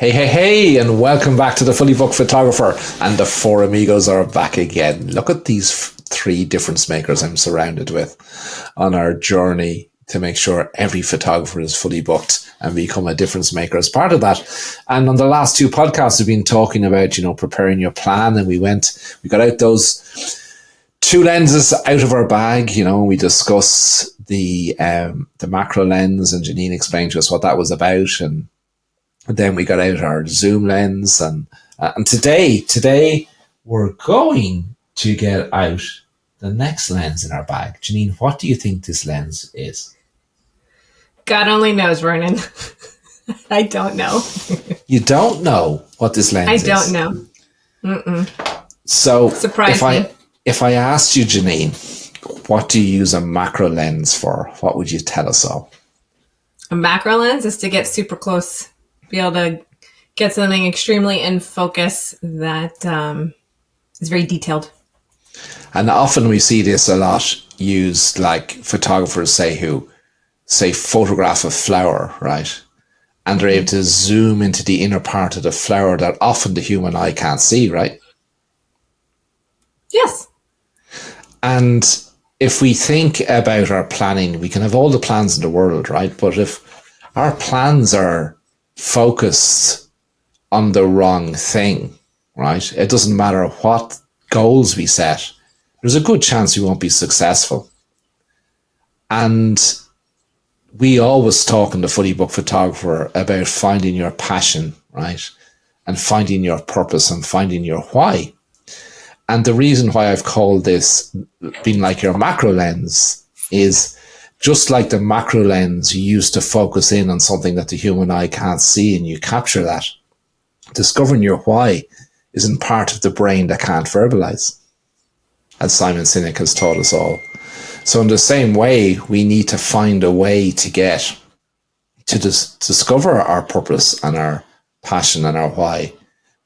Hey, hey, hey, and welcome back to the Fully Booked Photographer. And the four amigos are back again. Look at these three difference makers I'm surrounded with on our journey to make sure every photographer is fully booked and become a difference maker as part of that. And on the last two podcasts, we've been talking about, preparing your plan. And we got out those two lenses out of our bag. We discussed the macro lens, and Jeanine explained to us what that was about. And then we got out our zoom lens, and today we're going to get out the next lens in our bag. Jeanine, what do you think this lens is? God only knows, Ronan. I don't know. You don't know what this lens is? I don't know. Mm-mm. So surprise me. If I asked you, Jeanine, what do you use a macro lens for? What would you tell us all? A macro lens is to get super close, be able to get something extremely in focus that is very detailed. And often we see this a lot used, like photographers who photograph a flower, right? And they're able to zoom into the inner part of the flower that often the human eye can't see, right? Yes. And if we think about our planning, we can have all the plans in the world, right? But if our plans are focused on the wrong thing, right? It doesn't matter what goals we set. There's a good chance we won't be successful. And we always talk in the Fully Booked Photographer about finding your passion, right? And finding your purpose and finding your why. And the reason why I've called this being like your macro lens is just like the macro lens you use to focus in on something that the human eye can't see and you capture that. Discovering your why isn't part of the brain that can't verbalize, as Simon Sinek has taught us all. So in the same way, we need to find a way to get to discover our purpose and our passion and our why.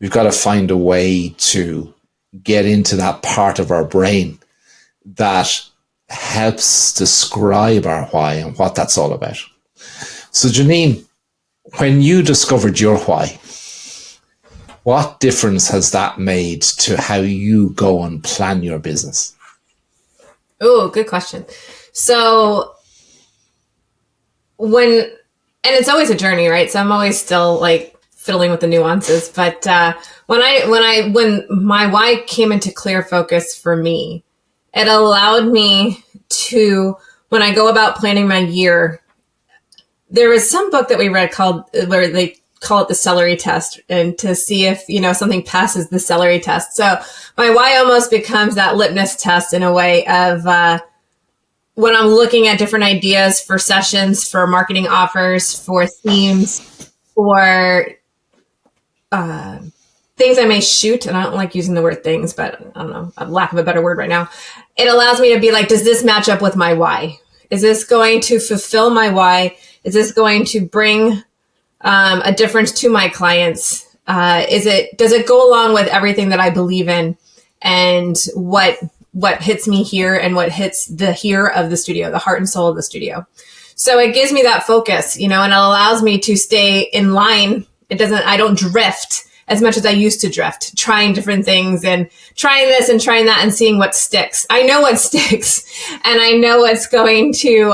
We've got to find a way to get into that part of our brain that helps describe our why and what that's all about. So Jeanine, when you discovered your why, what difference has that made to how you go and plan your business? Oh, good question. So and it's always a journey, right? So I'm always still like fiddling with the nuances. But when my why came into clear focus for me, it allowed me to, when I go about planning my year, there was some book that we read where they call it the celery test, and to see if, something passes the celery test. So my why almost becomes that litmus test in a way of, when I'm looking at different ideas for sessions, for marketing offers, for themes, for things I may shoot, and I don't like using the word things, but I don't know, a lack of a better word right now. It allows me to be like, does this match up with my why? Is this going to fulfill my why? Is this going to bring a difference to my clients? Does it go along with everything that I believe in, and what hits me here and what hits the here of the studio, the heart and soul of the studio? So it gives me that focus, and it allows me to stay in line. I don't drift as much as I used to drift, trying different things and trying this and trying that and seeing what sticks. I know what sticks, and I know what's going to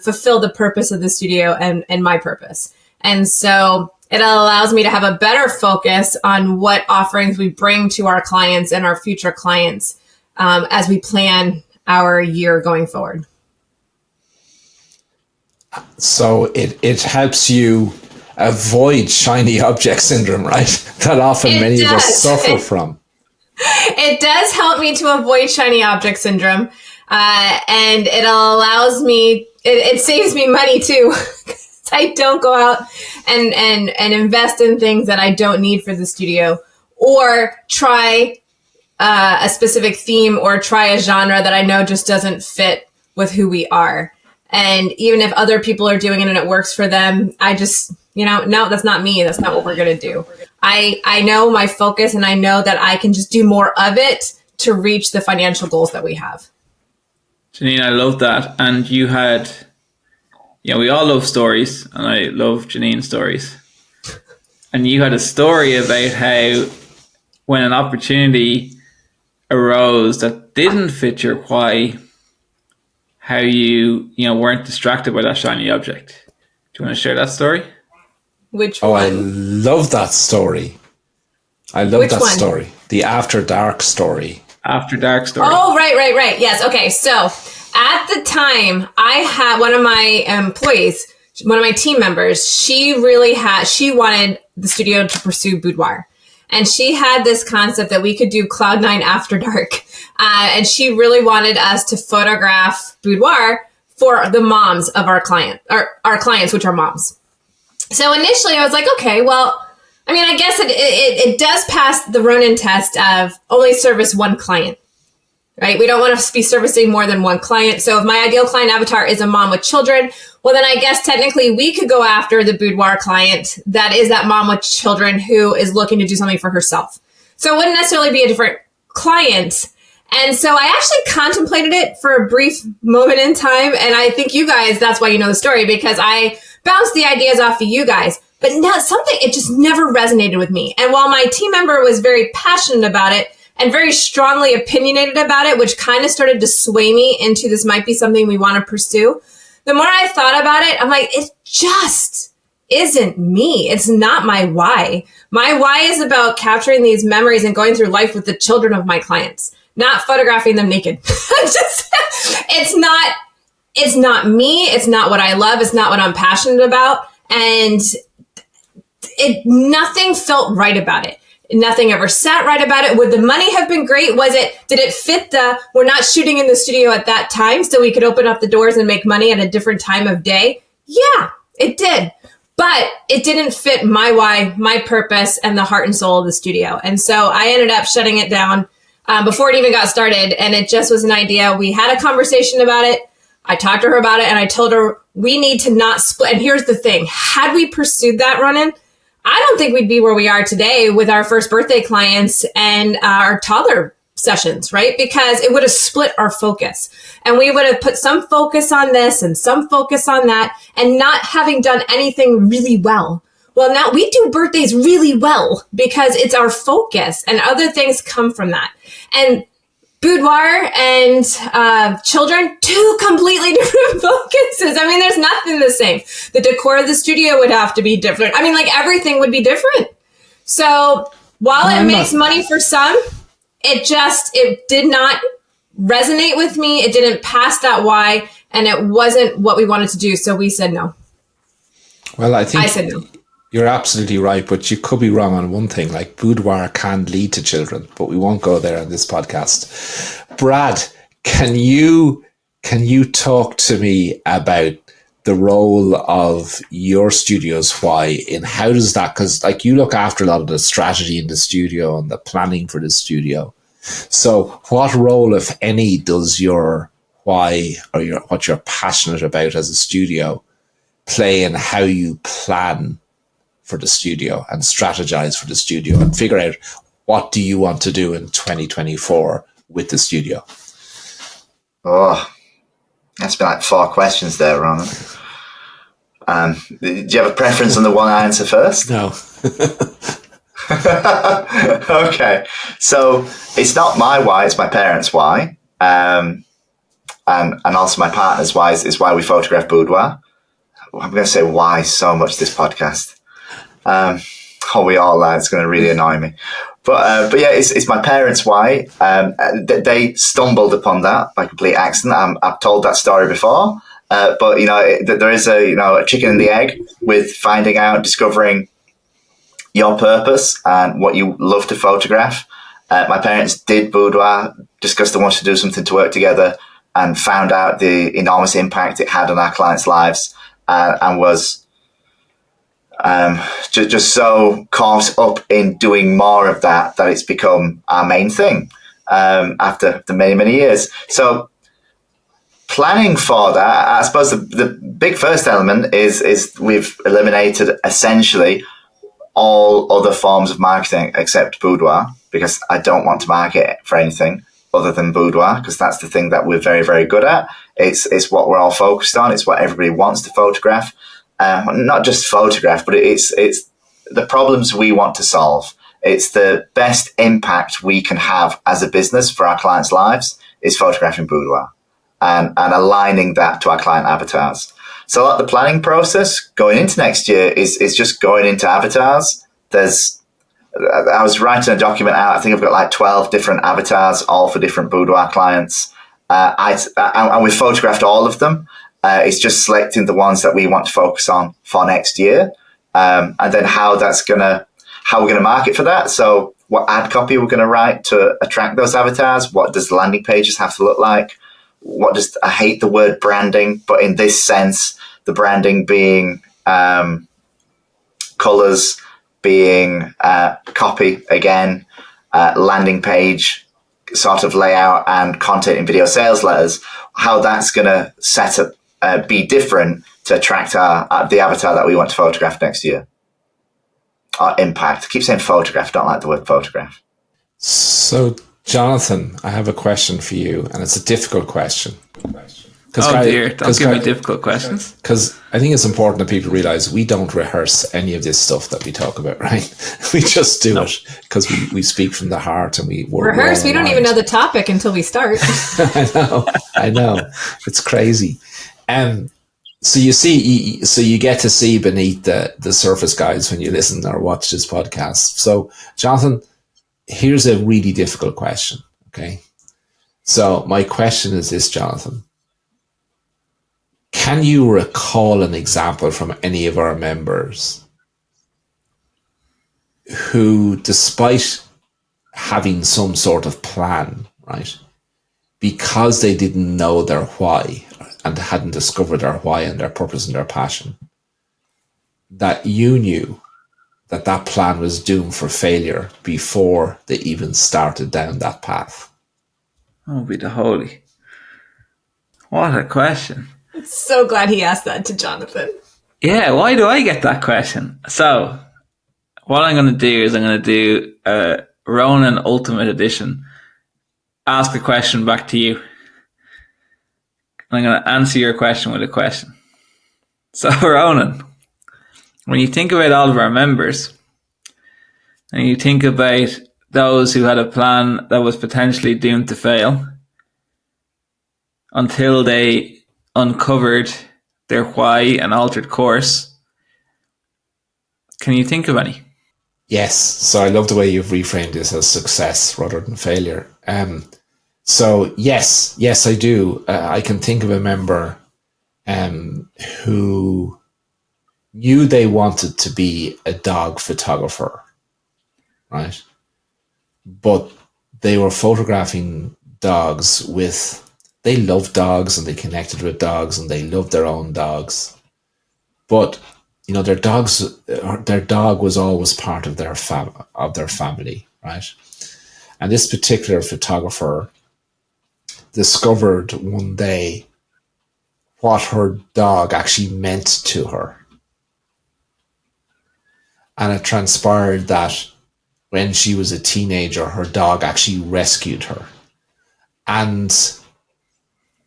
fulfill the purpose of the studio and my purpose. And so it allows me to have a better focus on what offerings we bring to our clients and our future clients as we plan our year going forward. So it helps you avoid shiny object syndrome, right? That often many of us suffer from. It does help me to avoid shiny object syndrome. And it allows me, it saves me money too. I don't go out and invest in things that I don't need for the studio, or try a specific theme, or try a genre that I know just doesn't fit with who we are. And even if other people are doing it and it works for them, I just, no, that's not me. That's not what we're going to do. I know my focus, and I know that I can just do more of it to reach the financial goals that we have. Jeanine, I love that. And you had, we all love stories, and I love Jeanine's stories. and you had a story about how when an opportunity arose that didn't fit your why, how you weren't distracted by that shiny object. Do you want to share that story? Which Oh, one? I love that story. I love Which that one? story. The After Dark story. After Dark story. Oh, right. Yes. Okay. So at the time, I had one of my employees, one of my team members, she wanted the studio to pursue boudoir. And she had this concept that we could do Cloud9 After Dark. And she really wanted us to photograph boudoir for the moms of our clients, which are moms. So initially I was like, okay, well, I mean, I guess it does pass the Ronan test of only service one client, right? We don't want to be servicing more than one client. So if my ideal client avatar is a mom with children, well, then I guess technically we could go after the boudoir client that is that mom with children who is looking to do something for herself. So it wouldn't necessarily be a different client. And so I actually contemplated it for a brief moment in time. And I think you guys, that's why you know the story, because I bounced the ideas off of you guys. But it just never resonated with me. And while my team member was very passionate about it and very strongly opinionated about it, which kind of started to sway me into this might be something we want to pursue, the more I thought about it, I'm like, it just isn't me. It's not my why. My why is about capturing these memories and going through life with the children of my clients, not photographing them naked. It's not me. It's not what I love. It's not what I'm passionate about. And nothing felt right about it. Nothing ever sat right about it. Would the money have been great? Did it fit we're not shooting in the studio at that time so we could open up the doors and make money at a different time of day? Yeah, it did. But it didn't fit my why, my purpose, and the heart and soul of the studio. And so I ended up shutting it down before it even got started. And it just was an idea. We had a conversation about it. I talked to her about it and I told her we need to not split. And here's the thing. Had we pursued that, Ronan, I don't think we'd be where we are today with our first birthday clients and our toddler sessions, right? Because it would have split our focus and we would have put some focus on this and some focus on that and not having done anything really well. Well, now we do birthdays really well because it's our focus and other things come from that. And boudoir and children, two completely different focuses. I mean, there's nothing the same. The decor of the studio would have to be different. I mean, like everything would be different. So while it makes money for some, it did not resonate with me. It didn't pass that why, and it wasn't what we wanted to do. So we said no. Well, I said no. You're absolutely right, but you could be wrong on one thing. Like boudoir can lead to children, but we won't go there on this podcast. Brad, can you talk to me about the role of your studio's why in how does that, because like you look after a lot of the strategy in the studio and the planning for the studio. So what role, if any, does your why or what you're passionate about as a studio play in how you plan for the studio and strategize for the studio and figure out what do you want to do in 2024 with the studio? Oh, that's been like 4 questions there, Ronan. Do you have a preference on the one I answer first? No. Okay. So it's not my why, it's my parents' why. And also my partner's why is why we photograph boudoir. I'm going to say why so much this podcast. We all are. It's going to really annoy me. But yeah, it's my parents' why. They stumbled upon that by complete accident. I've told that story before. But, there is a chicken and the egg with finding out, discovering your purpose and what you love to photograph. My parents did boudoir, discussed they wanted to do something to work together and found out the enormous impact it had on our clients' lives and was just so caught up in doing more of that it's become our main thing after the many, many years. So planning for that, I suppose the big first element is we've eliminated essentially all other forms of marketing except boudoir, because I don't want to market for anything other than boudoir, because that's the thing that we're very, very good at. It's what we're all focused on. It's what everybody wants to photograph. Not just photograph, but it's the problems we want to solve. It's the best impact we can have as a business for our clients' lives is photographing boudoir and aligning that to our client avatars. So like the planning process going into next year is just going into avatars. I was writing a document out. I think I've got like 12 different avatars, all for different boudoir clients. And we photographed all of them. It's just selecting the ones that we want to focus on for next year. And then how we're going to market for that. So what ad copy we're going to write to attract those avatars. What does the landing pages have to look like? I hate the word branding, but in this sense, the branding being colors, being copy again, landing page sort of layout and content in video sales letters, how that's going to set up, be different to attract the avatar that we want to photograph next year. Our impact. I keep saying photograph, don't like the word photograph. So, Jonathan, I have a question for you, and it's a difficult question. Oh dear, don't give me difficult questions. Because I think it's important that people realize we don't rehearse any of this stuff that we talk about, right? We just do it because we speak from the heart and we rehearse. We don't even know the topic until we start. I know. It's crazy. So you get to see beneath the surface, guys, when you listen or watch this podcast. So, Jonathan, here's a really difficult question, okay? So my question is this, Jonathan. Can you recall an example from any of our members who, despite having some sort of plan, right, because they didn't know their why and hadn't discovered their why and their purpose and their passion, that you knew that plan was doomed for failure before they even started down that path? Oh, be the holy. What a question. So glad he asked that to Jonathan. Yeah, why do I get that question? So, what I'm going to do is I'm going to do a Ronan Ultimate Edition. Ask a question back to you. I'm going to answer your question with a question. So, Ronan, when you think about all of our members, and you think about those who had a plan that was potentially doomed to fail until they uncovered their why and altered course, can you think of any? Yes. So I love the way you've reframed this as success rather than failure. So yes, I do. I can think of a member who knew they wanted to be a dog photographer, right? But they were photographing dogs they loved dogs and they connected with dogs and they loved their own dogs. But, their dog was always part of their family, right? And this particular photographer discovered one day what her dog actually meant to her. And it transpired that when she was a teenager, her dog actually rescued her. And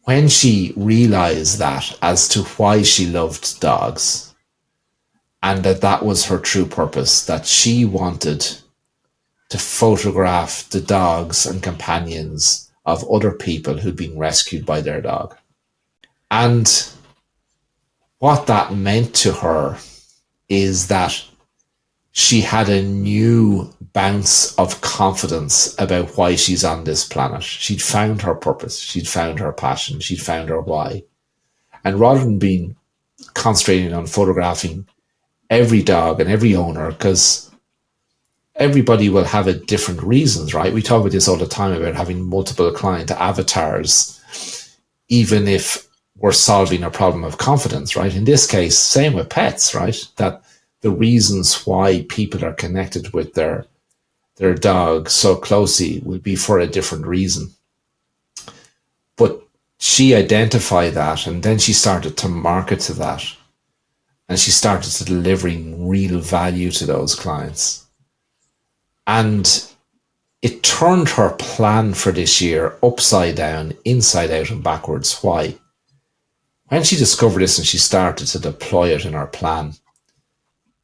when she realized that as to why she loved dogs, and that was her true purpose, that she wanted to photograph the dogs and companions of other people who'd been rescued by their dog. And what that meant to her is that she had a new bounce of confidence about why she's on this planet. She'd found her purpose. She'd found her passion. She'd found her why. And rather than being concentrating on photographing every dog and every owner, because everybody will have a different reasons, right? We talk about this all the time about having multiple client avatars, even if we're solving a problem of confidence, right? In this case, same with pets, right? That the reasons why people are connected with their dog so closely will be for a different reason. But she identified that, and then she started to market to that, and she started to delivering real value to those clients. And it turned her plan for this year upside down, inside out and backwards. Why? When she discovered this and she started to deploy it in her plan,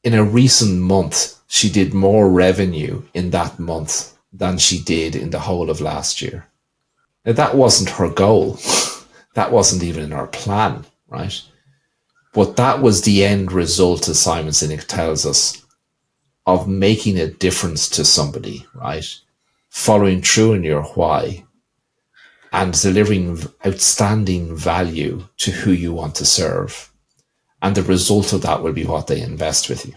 in a recent month, she did more revenue in that month than she did in the whole of last year. Now, that wasn't her goal. That wasn't even in her plan, right? But that was the end result, as Simon Sinek tells us, of making a difference to somebody, right? Following through in your why and delivering outstanding value to who you want to serve. And the result of that will be what they invest with you.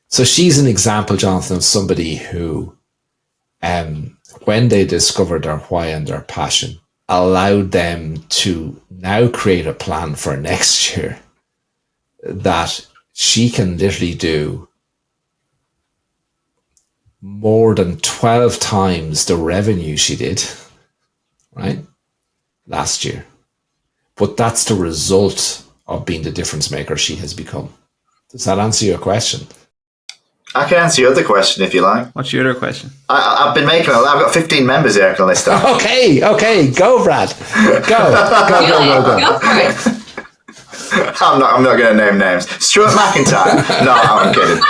So she's an example, Jonathan, of somebody who, when they discovered their why and their passion, allowed them to now create a plan for next year that she can literally do more than 12 times the revenue she did, right, last year. But that's the result of being the difference maker she has become. Does that answer your question? I can answer your other question if you like. What's your other question? I've got 15 members here I can list out. Okay, go, Brad. Go. For it. I'm not going to name names. Stuart McIntyre. No, I'm kidding.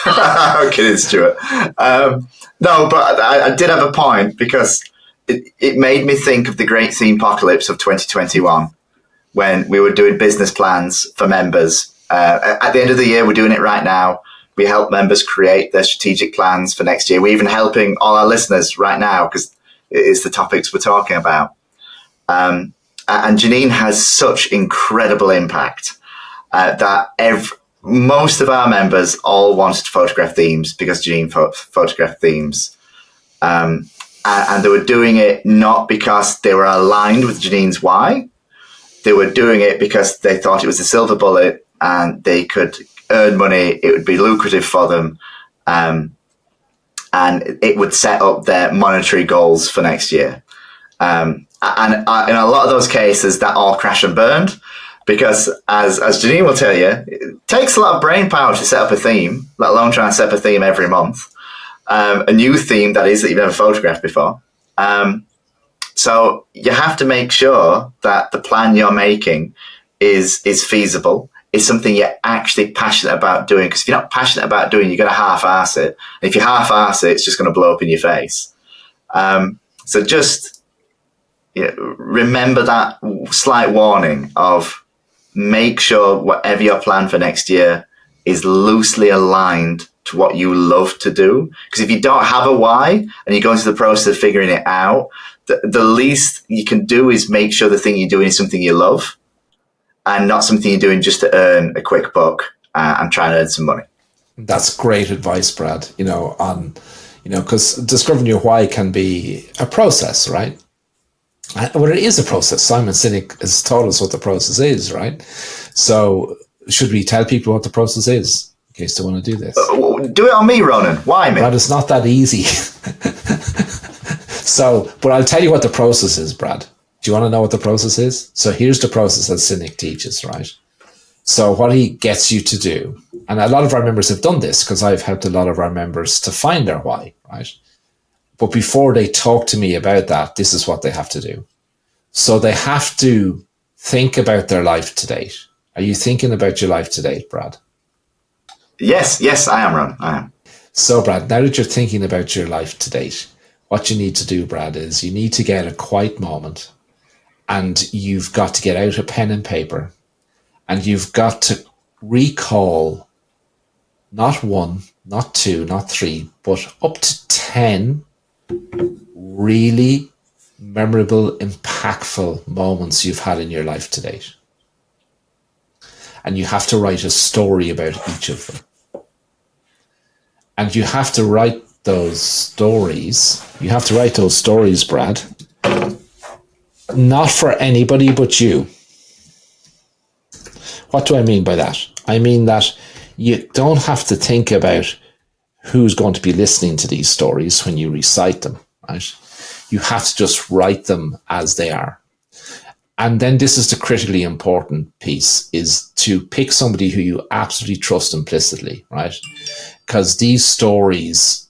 I'm kidding, Stuart. No, but I did have a point because it made me think of the great theme apocalypse of 2021 when we were doing business plans for members. At the end of the year, we're doing it right now. We help members create their strategic plans for next year. We're even helping all our listeners right now because it's the topics we're talking about. And Jeanine has such incredible impact that most of our members all wanted to photograph themes because Jeanine photographed themes. And they were doing it not because they were aligned with Janine's why. They were doing it because they thought it was a silver bullet and they could earn money, it would be lucrative for them, and it would set up their monetary goals for next year. And in a lot of those cases, that all crashed and burned because, as Jeanine will tell you, it takes a lot of brain power to set up a theme, let alone try and set up a theme every month. A new theme, that you've never photographed before. So you have to make sure that the plan you're making is feasible. Is something you're actually passionate about doing. Because if you're not passionate about doing, you're going to half-arse it. And if you half-arse it, it's just going to blow up in your face. So just remember that slight warning of make sure whatever your plan for next year is loosely aligned to what you love to do. Because if you don't have a why and you go into the process of figuring it out, the least you can do is make sure the thing you're doing is something you love. And not something you're doing just to earn a quick buck and try and earn some money. That's great advice, Brad. Because discovering your why can be a process, right? Well, it is a process. Simon Sinek has taught us what the process is, right? So should we tell people what the process is in case they want to do this? Do it on me, Ronan. Why me? Brad, it's not that easy. But I'll tell you what the process is, Brad. Do you want to know what the process is? So here's the process that Sinek teaches, right? So what he gets you to do, and a lot of our members have done this because I've helped a lot of our members to find their why, right? But before they talk to me about that, this is what they have to do. So they have to think about their life to date. Are you thinking about your life to date, Brad? Yes, I am, Ron. I am. So, Brad, now that you're thinking about your life to date, what you need to do, Brad, is you need to get a quiet moment. And you've got to get out a pen and paper and you've got to recall not one, not two, not three, but up to 10 really memorable, impactful moments you've had in your life to date. And you have to write a story about each of them. And you have to write those stories. You have to write those stories, Brad, not for anybody but you. What do I mean by that? I mean that you don't have to think about who's going to be listening to these stories when you recite them, right? You have to just write them as they are. And then this is the critically important piece, is to pick somebody who you absolutely trust implicitly, right? Because these stories,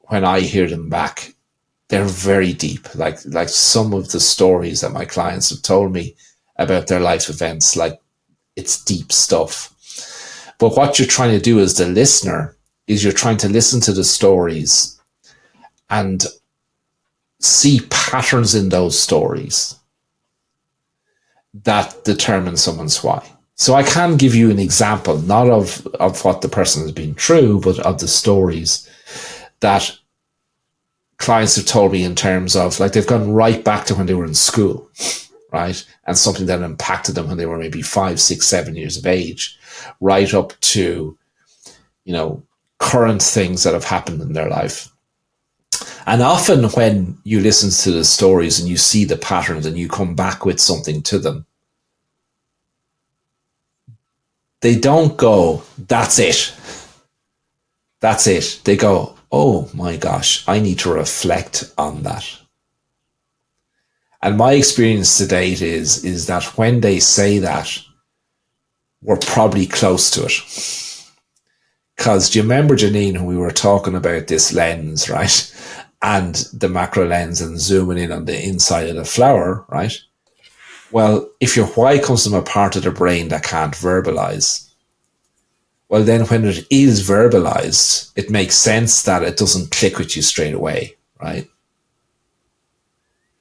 when I hear them back, they're very deep. Like some of the stories that my clients have told me about their life events, like it's deep stuff. But what you're trying to do as the listener is you're trying to listen to the stories and see patterns in those stories that determine someone's why. So I can give you an example, not of what the person has been through, but of the stories that clients have told me in terms of, like, they've gone right back to when they were in school, right? And something that impacted them when they were maybe 5, 6, 7 years of age, right up to, you know, current things that have happened in their life. And often when you listen to the stories and you see the patterns and you come back with something to them, they don't go, that's it. That's it. They go, oh my gosh, I need to reflect on that. And my experience to date is that when they say that, we're probably close to it. Because do you remember, Jeanine, when we were talking about this lens, right? And the macro lens and zooming in on the inside of the flower, right? Well, if your why comes from a part of the brain that can't verbalize, well, then when it is verbalized, it makes sense that it doesn't click with you straight away, right?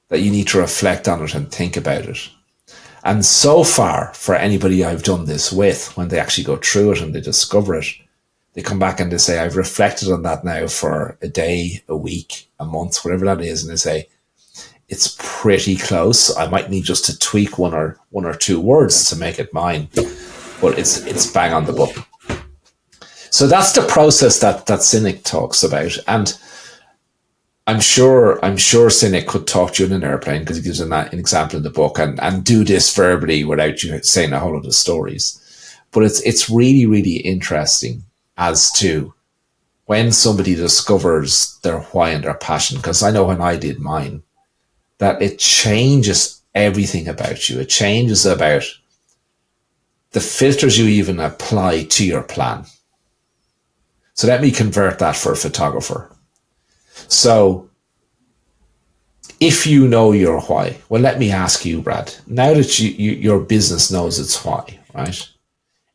That you need to reflect on it and think about it. And so far, for anybody I've done this with, when they actually go through it and they discover it, they come back and they say, I've reflected on that now for a day, a week, a month, whatever that is. And they say, it's pretty close. I might need just to tweak one or two words to make it mine, but it's bang on the button. So that's the process that Cynic talks about. And I'm sure Cynic could talk to you in an airplane, because he gives an example in the book, and do this verbally without you saying a whole lot of stories. But it's really, really interesting as to when somebody discovers their why and their passion, because I know when I did mine, that it changes everything about you. It changes about the filters you even apply to your plan. So let me convert that for a photographer. So if you know your why, well, let me ask you, Brad, now that your business knows its why, right?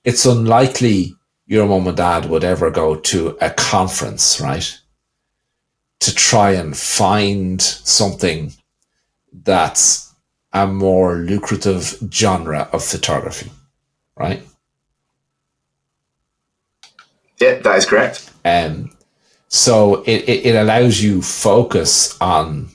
It's unlikely your mom and dad would ever go to a conference, right, to try and find something that's a more lucrative genre of photography, right? Yeah, that is correct. So it allows you focus on,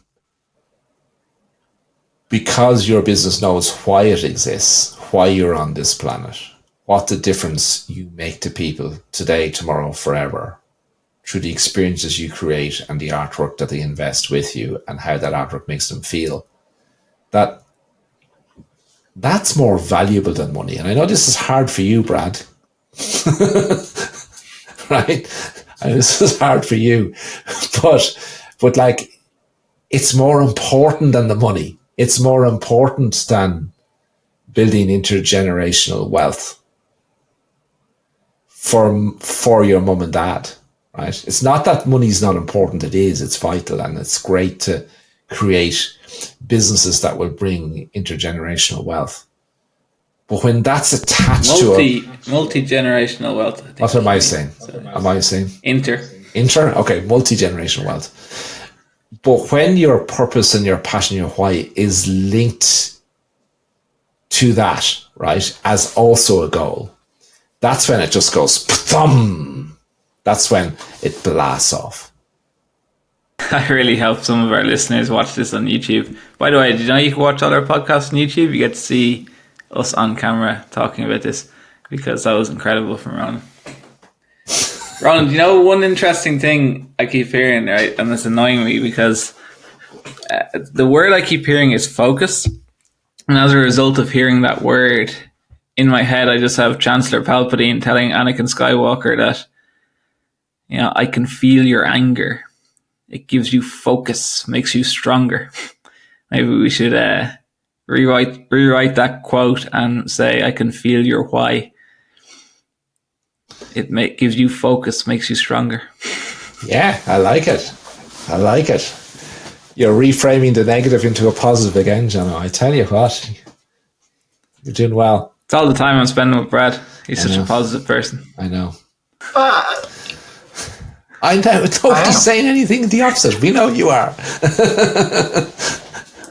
because your business knows why it exists, why you're on this planet, what the difference you make to people today, tomorrow, forever, through the experiences you create and the artwork that they invest with you and how that artwork makes them feel, that's more valuable than money. And I know this is hard for you, Brad, right? And this is hard for you, but like, it's more important than the money. It's more important than building intergenerational wealth for your mum and dad, right? It's not that money's not important. It is. It's vital, and it's great to create businesses that will bring intergenerational wealth. But when that's attached to multi-generational wealth. What am I saying? Am I saying Inter? Okay, multi-generational wealth. But when your purpose and your passion, your why is linked to that, right, as also a goal, that's when it just goes thumb. That's when it blasts off. I really hope some of our listeners watch this on YouTube. By the way, did you know you can watch all our podcasts on YouTube? You get to see us on camera talking about this, because that was incredible from Ronan. Ronan, do you know one interesting thing I keep hearing, right? And it's annoying me, because the word I keep hearing is focus. And as a result of hearing that word in my head, I just have Chancellor Palpatine telling Anakin Skywalker that, you know, I can feel your anger. It gives you focus, makes you stronger. Maybe we should rewrite that quote and say, I can feel your why. It gives you focus, makes you stronger. Yeah, I like it. You're reframing the negative into a positive again, Jono. I tell you what, you're doing well. It's all the time I'm spending with Brad. He's such know. a positive person. I know. Uh, I know. Nobody's saying anything the opposite. We know you are.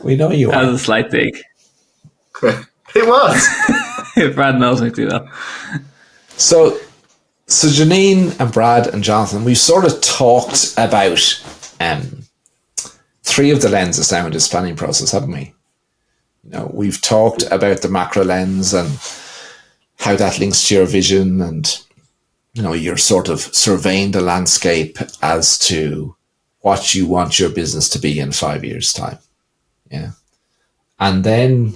We know you That are. was a slight dig. it was. Brad knows me too well. So Jeanine and Brad and Jonathan, we've sort of talked about three of the lenses now in this planning process, haven't we? You know, we've talked about the macro lens and how that links to your vision, and you know, you're sort of surveying the landscape as to what you want your business to be in 5 years' time. Yeah. And then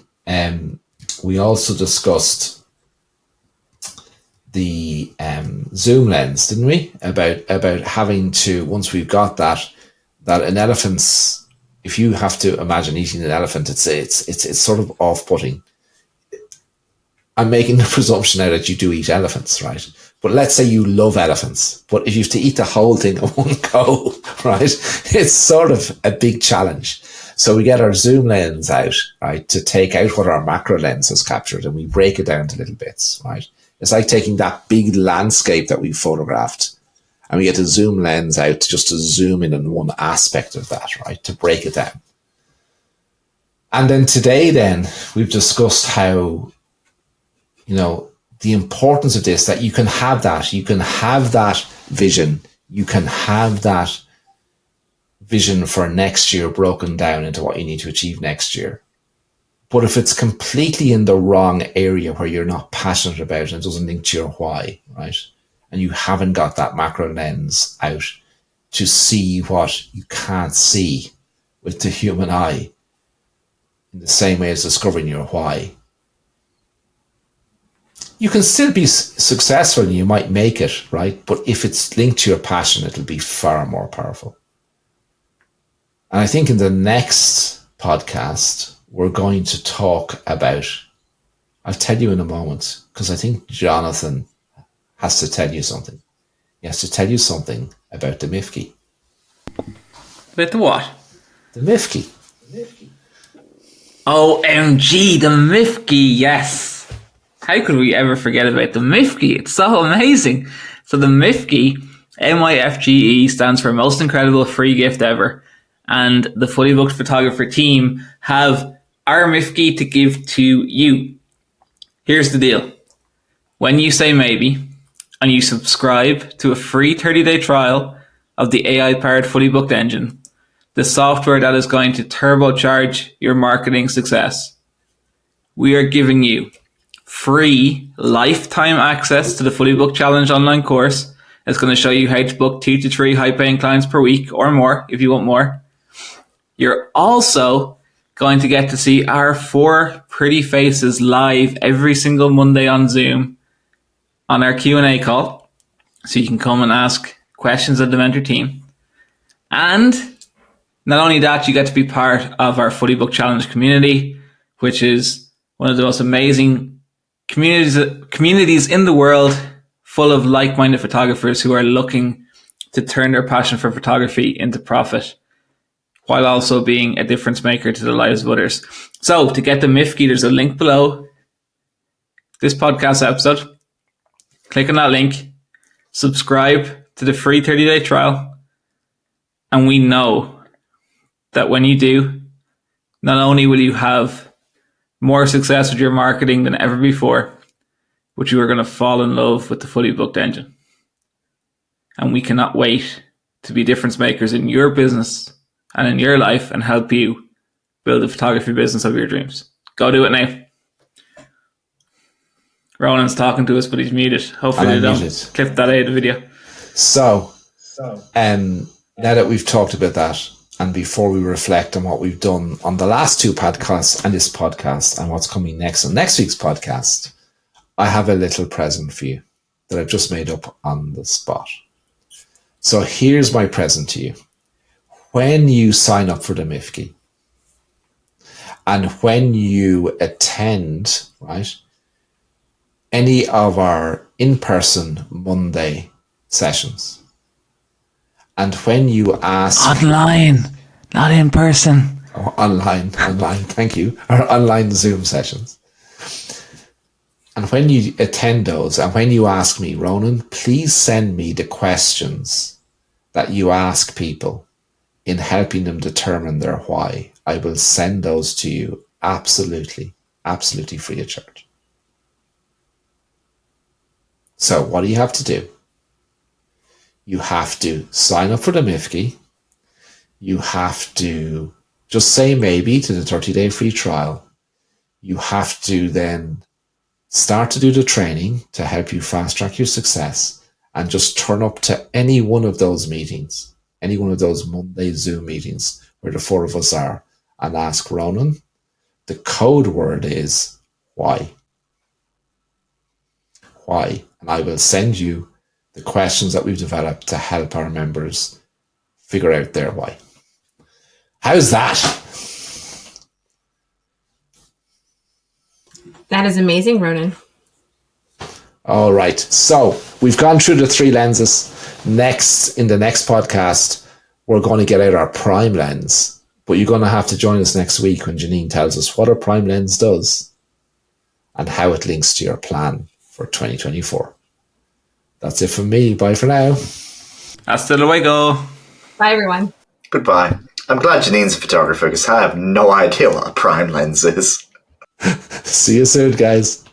we also discussed the zoom lens, didn't we? About having to, once we've got that an elephant's, if you have to imagine eating an elephant, it's sort of off-putting. I'm making the presumption now that you do eat elephants, right? But let's say you love elephants, but if you have to eat the whole thing in one go, right? It's sort of a big challenge. So we get our zoom lens out, right, to take out what our macro lens has captured, and we break it down to little bits, right? It's like taking that big landscape that we photographed, and we get a zoom lens out just to zoom in on one aspect of that, right, to break it down. And then today, we've discussed how, you know, the importance of this, that you can have that vision, you can have that vision for next year broken down into what you need to achieve next year. But if it's completely in the wrong area where you're not passionate about it and it doesn't link to your why, right? And you haven't got that macro lens out to see what you can't see with the human eye in the same way as discovering your why, you can still be successful and you might make it, right? But if it's linked to your passion, it'll be far more powerful. And I think in the next podcast, we're going to talk about, I'll tell you in a moment, because I think Jonathan has to tell you something. He has to tell you something about the Mifki. About the what? The Mifki. OMG, the Mifki, yes. How could we ever forget about the Mifki? It's so amazing. So the Mifki, MIFGE, stands for Most Incredible Free Gift Ever. And the Fully Booked Photographer team have our Mifki to give to you. Here's the deal. When you say maybe, and you subscribe to a free 30-day trial of the AI-powered Fully Booked engine, the software that is going to turbocharge your marketing success, we are giving you free lifetime access to the Fully Booked Challenge online course. It's going to show you how to book 2 to 3 high-paying clients per week or more if you want more. You're also going to get to see our 4 pretty faces live every single Monday on Zoom on our Q&A call. So you can come and ask questions of the mentor team. And not only that, you get to be part of our Fully Booked Challenge community, which is one of the most amazing communities in the world, full of like-minded photographers who are looking to turn their passion for photography into profit, while also being a difference maker to the lives of others. So to get the Mifki, there's a link below this podcast episode. Click on that link, subscribe to the free 30-day trial, and we know that when you do, not only will you have more success with your marketing than ever before, but you are going to fall in love with the Fully Booked engine. And we cannot wait to be difference makers in your business and in your life and help you build a photography business of your dreams. Go do it now. Ronan's talking to us, but he's muted. Hopefully they don't clip that out of the video. So, now that we've talked about that, and before we reflect on what we've done on the last 2 podcasts and this podcast and what's coming next on next week's podcast, I have a little present for you that I've just made up on the spot. So here's my present to you. When you sign up for the Mifki and when you attend, right, any of our in-person Monday sessions, and when you ask... Online, not in person. Oh, online, thank you. Our online Zoom sessions. And when you attend those, and when you ask me, Ronan, please send me the questions that you ask people in helping them determine their why. I will send those to you absolutely free of charge. So what do you have to do? You have to sign up for the MIFGI. You have to just say maybe to the 30-day free trial. You have to then start to do the training to help you fast track your success, and just turn up to any one of those meetings, any one of those Monday Zoom meetings where the four of us are, and ask Ronan. The code word is why. Why? And I will send you the questions that we've developed to help our members figure out their why. How's that? That is amazing, Ronan. All right. So we've gone through the three lenses. Next, in the next podcast, we're going to get out our prime lens. But you're going to have to join us next week when Jeanine tells us what our prime lens does and how it links to your plan for 2024. That's it from me. Bye for now. Hasta luego. Bye, everyone. Goodbye. I'm glad Janine's a photographer because I have no idea what a prime lens is. See you soon, guys.